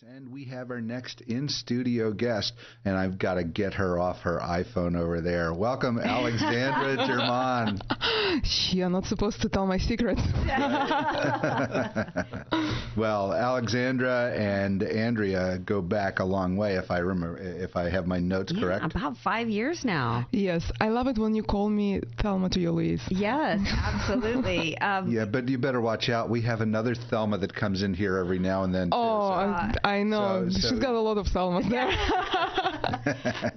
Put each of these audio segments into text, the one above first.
And we have our next in-studio guest, and I've got to get her off her iPhone over there. Welcome, Alexandra Germon. You're not supposed to tell my secrets. Well, Alexandra and Andrea go back a long way, if I have my notes correct. About 5 years now. Yes, I love it when you call me Thelma to your Louise. Yes, absolutely. Yeah, but you better watch out. We have another Thelma that comes in here every now and then. I know. So she's got a lot of Thelmas there.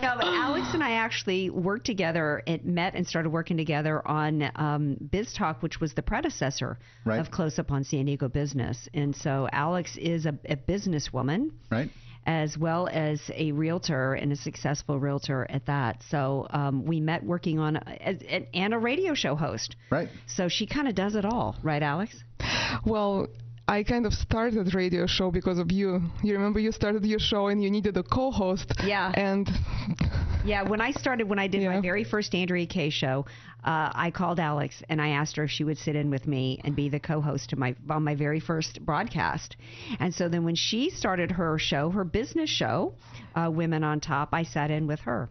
No, but Alex and I actually worked together and met and started working together on Biz Talk, which was the predecessor of Close Up on San Diego Business. And so Alex is a businesswoman. Right. As well as a realtor and a successful realtor at that. So we met working on and a radio show host. Right. So she kind of does it all. Right, Alex? Well, I kind of started radio show because of you. You remember you started your show and you needed a co-host. Yeah. And yeah, when I did my very first Andrea Kaye show, I called Alex and I asked her if she would sit in with me and be the co-host on my very first broadcast. And so then when she started her show, her business show, Women on Top, I sat in with her.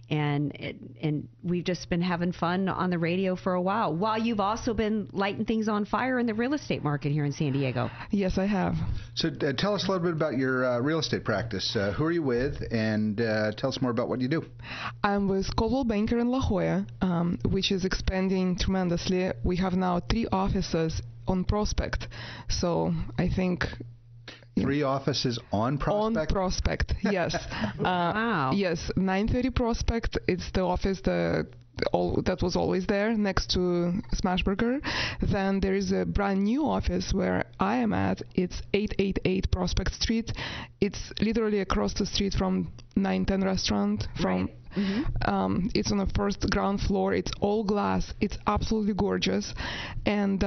And we've just been having fun on the radio for a while you've also been lighting things on fire in the real estate market here in San Diego. Yes, I have. So tell us a little bit about your real estate practice. Who are you with? And tell us more about what you do. I'm with Coldwell Banker in La Jolla, which is expanding tremendously. We have now 3 offices on Prospect. So I think... 3 offices on Prospect? On Prospect, yes. Wow. Yes, 930 Prospect. It's the office that was always there next to Smashburger. Then there is a brand new office where I am at. It's 888 Prospect Street. It's literally across the street from 910 restaurant. Right. Mm-hmm. It's on the first ground floor. It's all glass. It's absolutely gorgeous. And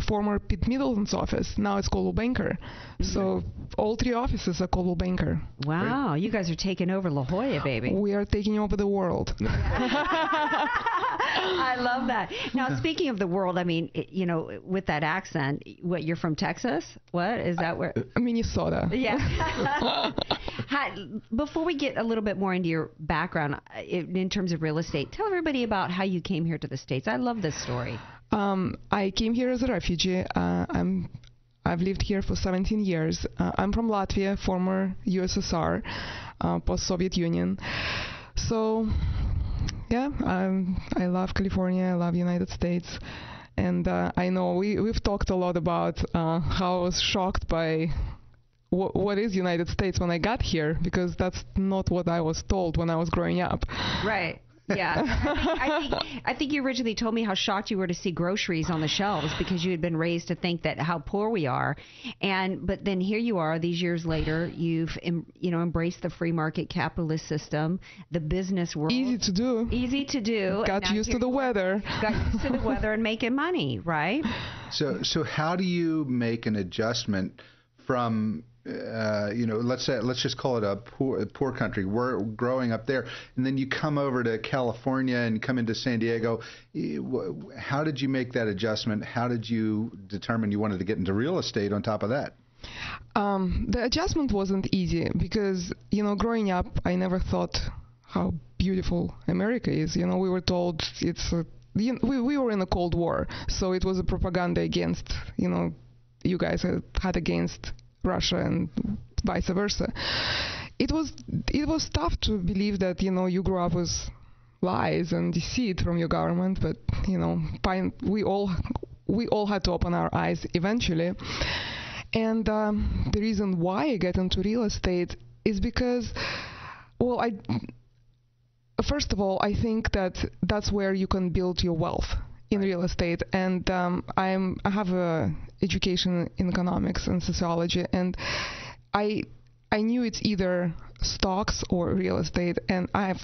former Pete Middleton's office, now it's Coldwell Banker. Mm-hmm. So all 3 offices are Coldwell Banker. Wow, you guys are taking over La Jolla, baby. We are taking over the world. I love that. Now, speaking of the world, I mean, with that accent, what, you're from Texas? What is that where? Minnesota. Yeah. Before we get a little bit more into your background in terms of real estate, tell everybody about how you came here to the States. I love this story. I came here as a refugee. I've lived here for 17 years. I'm from Latvia, former USSR, post-Soviet Union. So, yeah, I love California. I love United States. And I know we've talked a lot about how I was shocked by what is United States when I got here, because that's not what I was told when I was growing up. Right. Yeah. I think you originally told me how shocked you were to see groceries on the shelves because you had been raised to think that how poor we are. But then here you are these years later, you've embraced the free market capitalist system, the business world. Easy to do. Got used to the weather. Got used to the weather and making money, right? So how do you make an adjustment from let's just call it a poor country. We're growing up there, and then you come over to California and come into San Diego. How did you make that adjustment? How did you determine you wanted to get into real estate on top of that? The adjustment wasn't easy because, growing up, I never thought how beautiful America is. We were told we were in a Cold War, so it was a propaganda against, you guys had against Russia and vice versa. It was tough to believe that you grew up with lies and deceit from your government, but we all had to open our eyes eventually. And the reason why I got into real estate is because, first of all, I think that's where you can build your wealth, in real estate. And I have a education in economics and sociology, and I knew it's either stocks or real estate, and I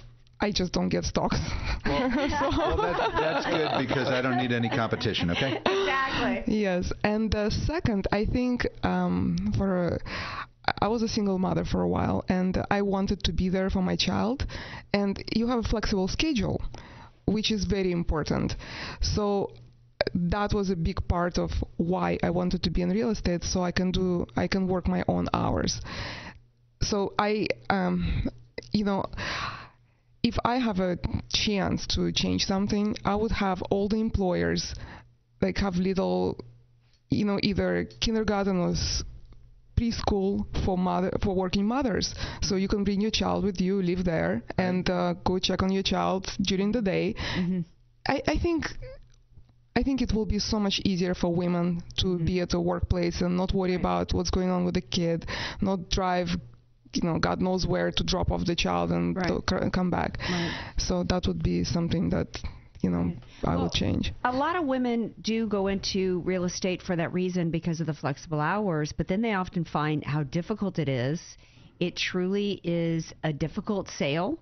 just don't get stocks. Well, that's good because I don't need any competition, okay? Exactly. Yes. And second, I think I was a single mother for a while, and I wanted to be there for my child. And you have a flexible schedule, which is very important. So that was a big part of why I wanted to be in real estate, so I can work my own hours. So I, if I have a chance to change something, I would have all the employers like have little, either kindergarten or preschool for working mothers. So you can bring your child with you, live there, and go check on your child during the day. Mm-hmm. I think it will be so much easier for women to be at the workplace and not worry about what's going on with the kid, not drive, God knows where to drop off the child and come back. Right. So that would be something that, I would change. A lot of women do go into real estate for that reason because of the flexible hours, but then they often find how difficult it is. It truly is a difficult sale.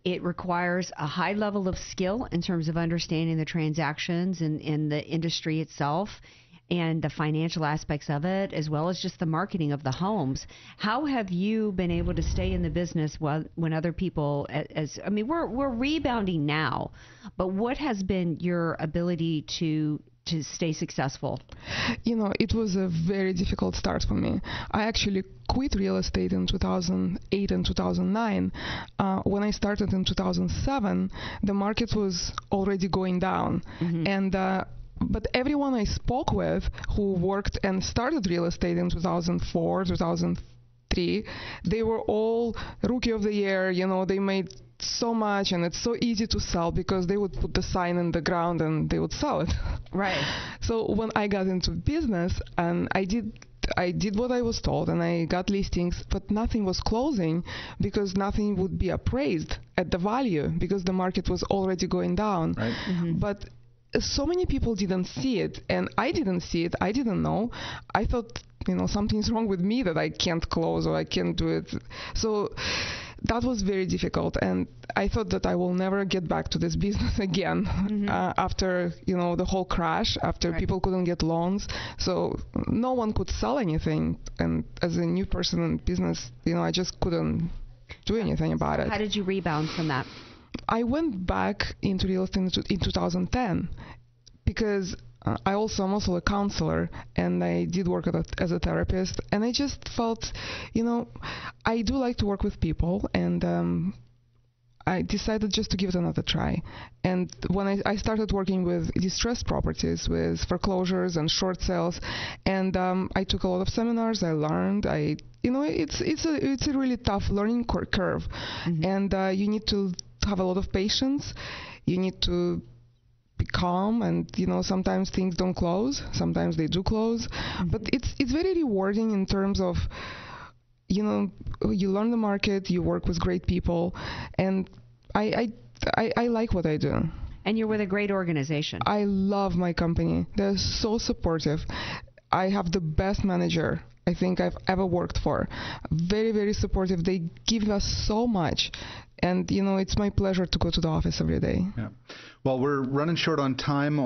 It requires a high level of skill in terms of understanding the transactions and in the industry itself and the financial aspects of it, as well as just the marketing of the homes. How have you been able to stay in the business when other people, we're rebounding now, but what has been your ability to stay successful? It was a very difficult start for me. I actually quit real estate in 2008 and 2009. When I started in 2007, the market was already going down. Mm-hmm. But everyone I spoke with who worked and started real estate in 2004, 2003, they were all rookie of the year. They made so much, and it's so easy to sell because they would put the sign in the ground and they would sell it. Right. So when I got into business, and I did what I was told, and I got listings, but nothing was closing because nothing would be appraised at the value because the market was already going down. Right. Mm-hmm. But so many people didn't see it, and I didn't see it. I didn't know. I thought, something's wrong with me that I can't close or I can't do it. So that was very difficult, and I thought that I will never get back to this business again. Mm-hmm. After the whole crash, after people couldn't get loans, so no one could sell anything, and as a new person in business, I just couldn't do anything about it. How did you rebound from that? I went back into real estate in 2010 because I'm also a counselor, and I did work as a therapist, and I just felt, I do like to work with people, and I decided just to give it another try. And when I started working with distressed properties, with foreclosures and short sales, and I took a lot of seminars. I learned. It's a really tough learning curve, mm-hmm. and you need to have a lot of patience. You need to be calm, and sometimes things don't close, sometimes they do close, mm-hmm. but it's very rewarding in terms of you learn the market, you work with great people, and I like what I do. And you're with a great organization. I love my company. They're so supportive. I have the best manager I think I've ever worked for. Very, very supportive. They give us so much. And, it's my pleasure to go to the office every day. Yeah. Well, we're running short on time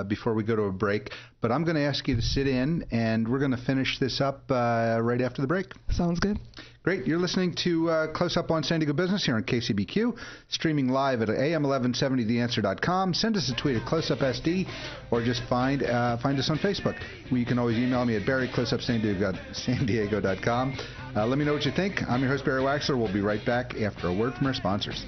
before we go to a break, but I'm going to ask you to sit in, and we're going to finish this up right after the break. Sounds good. Great. You're listening to Close Up on San Diego Business here on KCBQ, streaming live at am1170theanswer.com. Send us a tweet at CloseUpSD, or just find us on Facebook. You can always email me at barry@closeupsandiego.com. Let me know what you think. I'm your host, Barry Waxler. We'll be right back after a word from our sponsors.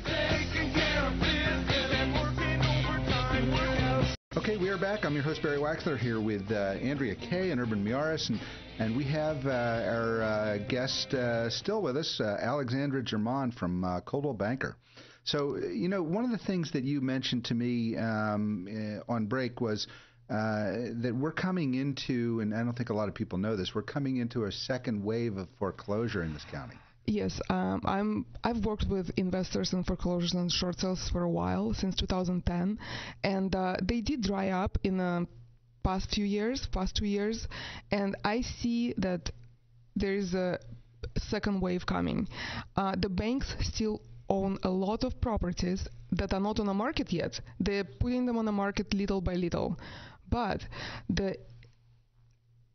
Okay, we are back. I'm your host, Barry Waxler, here with Andrea Kay and Urban Miaris, and we have our guest still with us, Alexandra Germon from Coldwell Banker. So, one of the things that you mentioned to me on break was that we're coming into, and I don't think a lot of people know this, we're coming into a second wave of foreclosure in this county. Yes, I've worked with investors in foreclosures and short sales for a while, since 2010, and they did dry up in the past 2 years, and I see that there is a second wave coming. The banks still own a lot of properties that are not on the market yet. They're putting them on the market little by little, but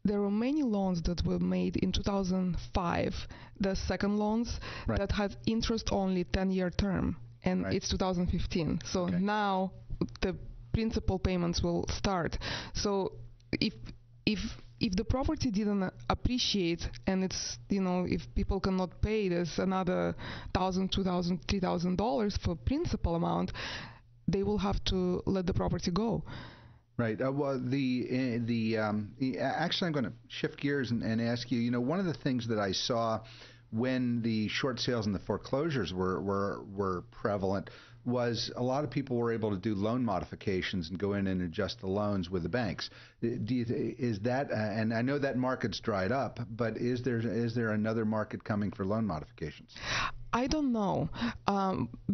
there were many loans that were made in 2005, the second loans, that had interest only 10-year term, and it's 2015. So now the principal payments will start. So if the property didn't appreciate, and it's, if people cannot pay, there's another $1,000, $2,000, $3,000 for principal amount, they will have to let the property go. Right. Well, actually, I'm going to shift gears and ask you. One of the things that I saw when the short sales and the foreclosures were prevalent was a lot of people were able to do loan modifications and go in and adjust the loans with the banks. Is that, and I know that market's dried up, but is there another market coming for loan modifications? I don't know,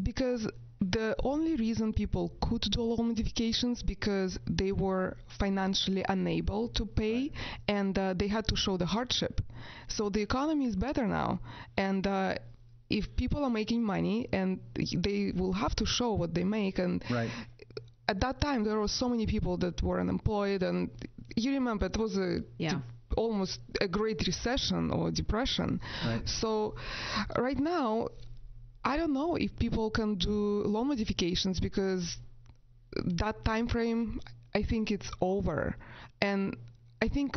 because the only reason people could do loan modifications because they were financially unable to pay, and they had to show the hardship. So the economy is better now, and if people are making money, and they will have to show what they make, and at that time there were so many people that were unemployed, and you remember it was almost a great recession or depression. Right. So right now, I don't know if people can do loan modifications because that time frame, I think it's over. And I think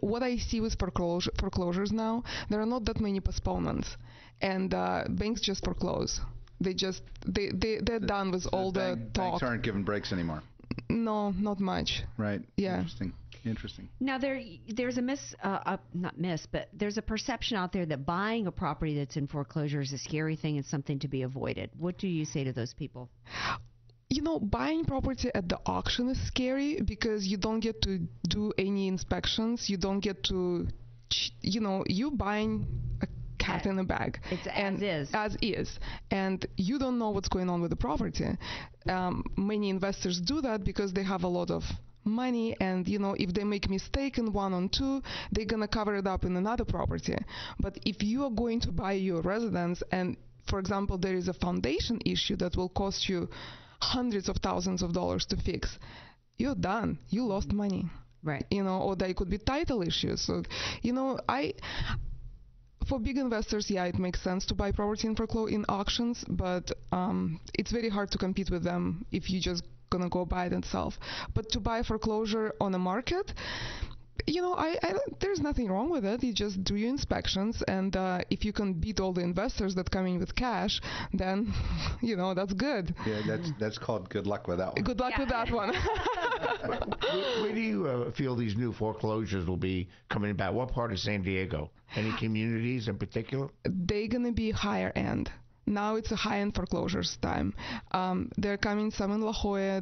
what I see with foreclosures now, there are not that many postponements, and banks just foreclose. They're done with all the talk. Banks aren't giving breaks anymore. No, not much. Right. Yeah. Interesting. Now there's there's a perception out there that buying a property that's in foreclosure is a scary thing and something to be avoided. What do you say to those people? Buying property at the auction is scary because you don't get to do any inspections. You don't get to, you buying a cat in a bag. It's as is. And you don't know what's going on with the property. Many investors do that because they have a lot of money, and if they make mistake in one or two, they're gonna cover it up in another property. But if you are going to buy your residence, and for example there is a foundation issue that will cost you hundreds of thousands of dollars to fix, you're done. You lost money. Right. Or there could be title issues. So for big investors, it makes sense to buy property in auctions, but it's very hard to compete with them if you just gonna go buy it and sell. But to buy foreclosure on a market, there's nothing wrong with it. You just do your inspections, and if you can beat all the investors that come in with cash, then that's good. Yeah, that's called good luck with that one. Good luck with that one. Where do you feel these new foreclosures will be coming about? What part of San Diego? Any communities in particular? They're gonna be higher end. Now it's a high-end foreclosures time. They're coming some in La Jolla,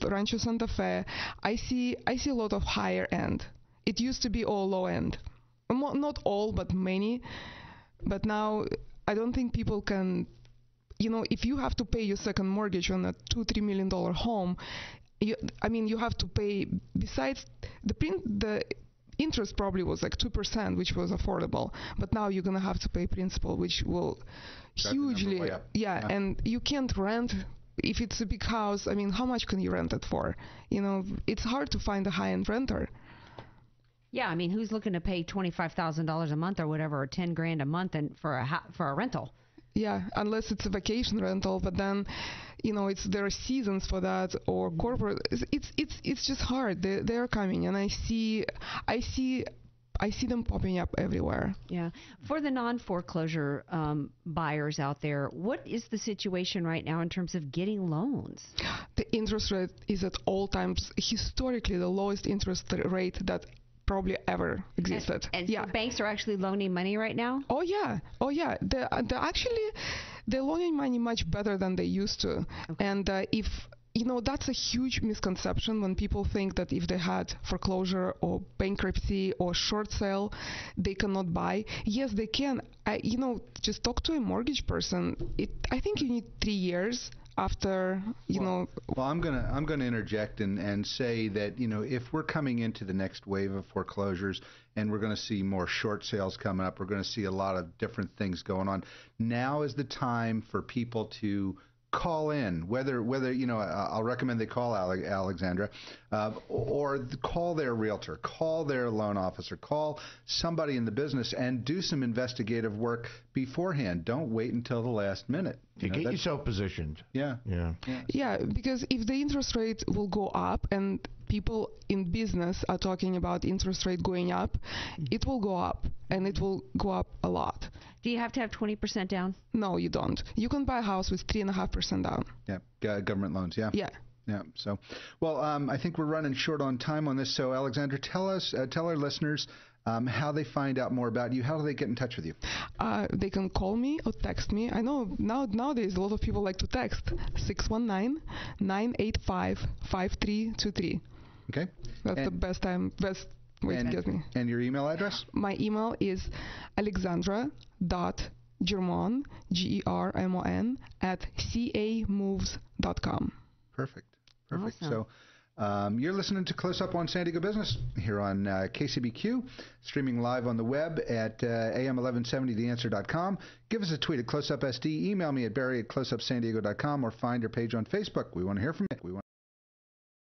Rancho Santa Fe. I see a lot of higher end. It used to be all low end. Not all, but many. But now I don't think people can, if you have to pay your second mortgage on a $2-3 million home, you have to pay, besides the interest probably was like 2%, which was affordable. But now you're going to have to pay principal, which will hugely, and you can't rent. If it's a big house, how much can you rent it for? It's hard to find a high-end renter. Yeah, who's looking to pay $25,000 a month or whatever, or $10,000 a month for a rental? Yeah, unless it's a vacation rental, but then, there are seasons for that, or corporate. It's just hard. They're coming, and I see them popping up everywhere. Yeah. For the non-foreclosure buyers out there, what is the situation right now in terms of getting loans? The interest rate is at all times, historically, the lowest interest rate that probably ever existed. And so banks are actually loaning money right now? Oh yeah. They're loaning money much better than they used to. Okay. And that's a huge misconception when people think that if they had foreclosure or bankruptcy or short sale, they cannot buy. Yes, they can. Just talk to a mortgage person. I think you need 3 years after, Well, I'm gonna interject and say that, if we're coming into the next wave of foreclosures and we're going to see more short sales coming up, we're going to see a lot of different things going on. Now is the time for people to call in, whether I'll recommend they call Alexandra, or call their realtor, call their loan officer, call somebody in the business, and do some investigative work beforehand. Don't wait until the last minute. Get yourself positioned. Yeah. Because if the interest rate will go up, and people in business are talking about interest rate going up, it will go up, and it will go up a lot. Do you have to have 20% down? No, you don't. You can buy a house with 3.5% down. Yeah, government loans. Yeah. So, well, I think we're running short on time on this. So, Alexandra, tell our listeners how they find out more about you. How do they get in touch with you? They can call me or text me. I know nowadays a lot of people like to text 619-985-5323. Okay. That's the best way to get me. And your email address? My email is alexandra.germon, Germon, @camoves.com. Perfect. Awesome. So you're listening to Close Up on San Diego Business here on KCBQ, streaming live on the web at am1170theanswer.com. Give us a tweet at CloseUpSD. Email me at Barry at closeupsandiego.com, or find our page on Facebook. We want to hear from you.